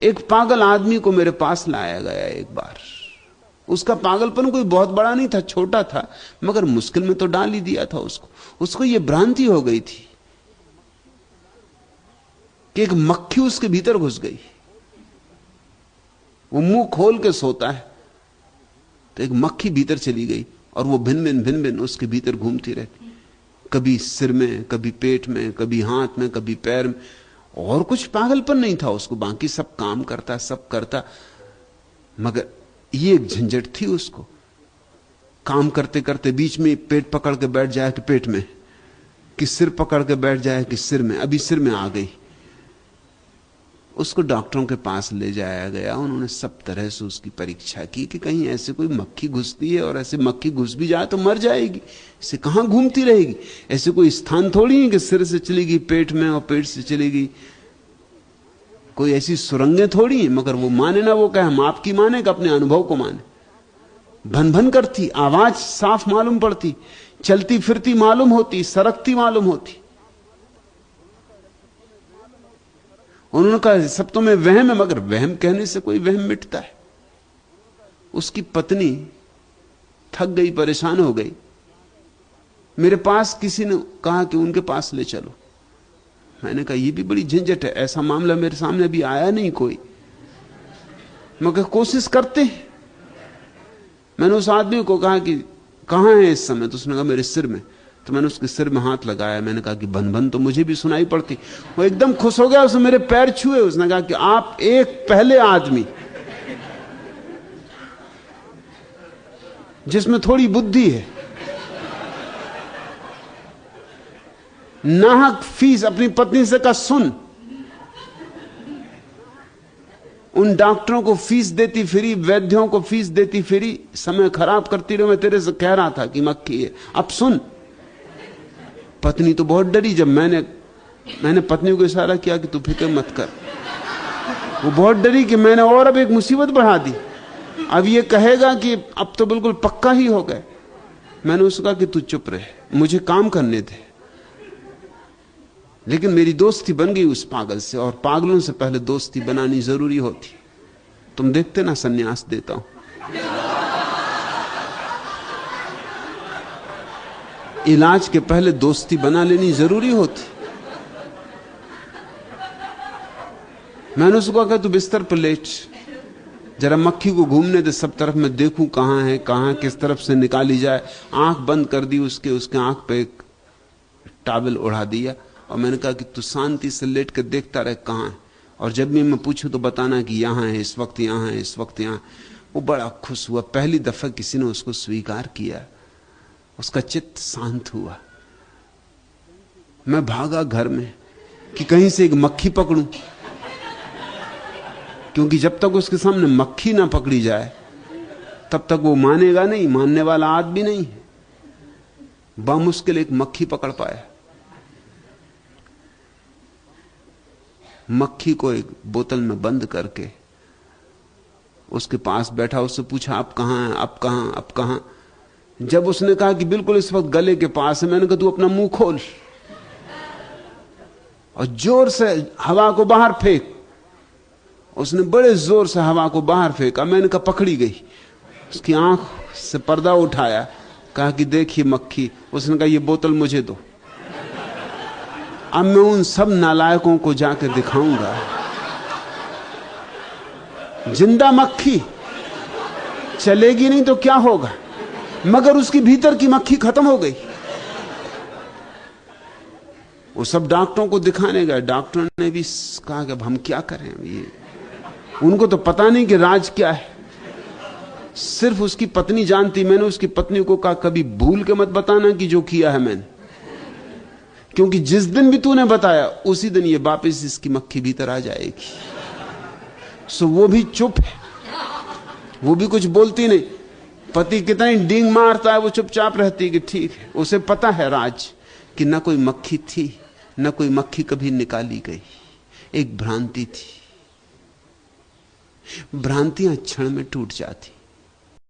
एक पागल आदमी को मेरे पास लाया गया एक बार। उसका पागलपन कोई बहुत बड़ा नहीं था, छोटा था, मगर मुश्किल में तो डाल ही दिया था उसको। उसको यह भ्रांति हो गई थी कि एक मक्खी उसके भीतर घुस गई। वो मुंह खोल के सोता है तो एक मक्खी भीतर चली गई और वो भिन भिन उसके भीतर घूमती रहती, कभी सिर में, कभी पेट में, कभी हाथ में, कभी पैर में। और कुछ पागलपन नहीं था उसको, बाकी सब काम करता, सब करता, मगर ये एक झंझट थी उसको। काम करते करते बीच में पेट पकड़ के बैठ जाए कि पेट में, कि सिर पकड़ के बैठ जाए कि सिर में, अभी सिर में आ गई। उसको डॉक्टरों के पास ले जाया गया। उन्होंने सब तरह से उसकी परीक्षा की कि कहीं ऐसे कोई मक्खी घुसती है, और ऐसे मक्खी घुस भी जाए तो मर जाएगी, इसे कहां घूमती रहेगी। ऐसे कोई स्थान थोड़ी है कि सिर से चलेगी पेट में और पेट से चलेगी, कोई ऐसी सुरंगें थोड़ी है। मगर वो माने ना, वो कहे हम आपकी माने कि अपने अनुभव को माने। भन भन करती, आवाज साफ मालूम पड़ती, चलती फिरती मालूम होती, सरकती मालूम होती। उन्होंने कहा सब तो मैं वहम है, मगर वहम कहने से कोई वहम मिटता है। उसकी पत्नी थक गई, परेशान हो गई। मेरे पास किसी ने कहा कि उनके पास ले चलो। मैंने कहा ये भी बड़ी झंझट है, ऐसा मामला मेरे सामने अभी आया नहीं कोई, मगर कोशिश करते हैं। मैंने उस आदमी को कहा कि कहां है इस समय, तो उसने कहा मेरे सिर में। तो मैंने उसके सिर में हाथ लगाया। मैंने कहा कि भन भन तो मुझे भी सुनाई पड़ती। वो एकदम खुश हो गया, उसने मेरे पैर छुए। उसने कहा कि आप एक पहले आदमी जिसमें थोड़ी बुद्धि है, नाहक फीस अपनी पत्नी से का सुन। उन डॉक्टरों को फीस देती फिरी, वैद्यों को फीस देती फिरी, समय खराब करती रहो। मैं तेरे से कह रहा था कि मक्खी है, अब सुन। पत्नी तो बहुत डरी। जब मैंने पत्नी को इशारा किया कि तू फिक्र मत कर, वो बहुत डरी कि मैंने और अब एक मुसीबत बढ़ा दी। अब ये कहेगा कि अब तो बिल्कुल पक्का ही हो गए। मैंने उसको कहा कि तू चुप रहे, मुझे काम करने दे। लेकिन मेरी दोस्ती बन गई उस पागल से, और पागलों से पहले दोस्ती बनानी जरूरी होती। तुम देखते ना, सन्यास देता हूं। इलाज के पहले दोस्ती बना लेनी जरूरी होती। मैंने उसको कहा तू बिस्तर पर लेट, जरा मक्खी को घूमने दे, सब तरफ मैं देखूं कहां है, कहां किस तरफ से निकाली जाए। आंख बंद कर दी उसके आंख पे एक टॉवेल उड़ा दिया, और मैंने कहा कि तू शांति से लेट कर देखता रहे कहां है, और जब भी मैं पूछूं तो बताना कि यहां है, इस वक्त यहां है, इस वक्त यहां। वो बड़ा खुश हुआ, पहली दफा किसी ने उसको स्वीकार किया। उसका चित्त शांत हुआ। मैं भागा घर में कि कहीं से एक मक्खी पकड़ूं, क्योंकि जब तक उसके सामने मक्खी ना पकड़ी जाए तब तक वो मानेगा नहीं, मानने वाला आदमी नहीं है। बामुश्किल एक मक्खी पकड़ पाया। मक्खी को एक बोतल में बंद करके उसके पास बैठा, उससे पूछा आप कहां हैं, आप कहां, आप कहां। जब उसने कहा कि बिल्कुल इस वक्त गले के पास है, मैंने कहा तू अपना मुंह खोल और जोर से हवा को बाहर फेंक। उसने बड़े जोर से हवा को बाहर फेंका। मैंने कहा पकड़ी गई। उसकी आंख से पर्दा उठाया, कहा कि देखिए मक्खी। उसने कहा ये बोतल मुझे दो, अब मैं उन सब नालायकों को जाकर दिखाऊंगा। जिंदा मक्खी चलेगी नहीं तो क्या होगा, मगर उसकी भीतर की मक्खी खत्म हो गई। वो सब डॉक्टरों को दिखाने गए। डॉक्टरों ने भी कहा कि अब हम क्या करें, ये उनको तो पता नहीं कि राज क्या है, सिर्फ उसकी पत्नी जानती। मैंने उसकी पत्नी को कहा कभी भूल के मत बताना कि जो किया है मैंने, क्योंकि जिस दिन भी तूने बताया उसी दिन ये वापस इसकी मक्खी भीतर आ जाएगी। सो वो भी चुप है, वो भी कुछ बोलती नहीं। पति कितना ही डींग मारता है, वो चुपचाप रहती है कि ठीक है। उसे पता है राज, कि न कोई मक्खी थी, न कोई मक्खी कभी निकाली गई, एक भ्रांति थी। भ्रांतियां क्षण में टूट जाती।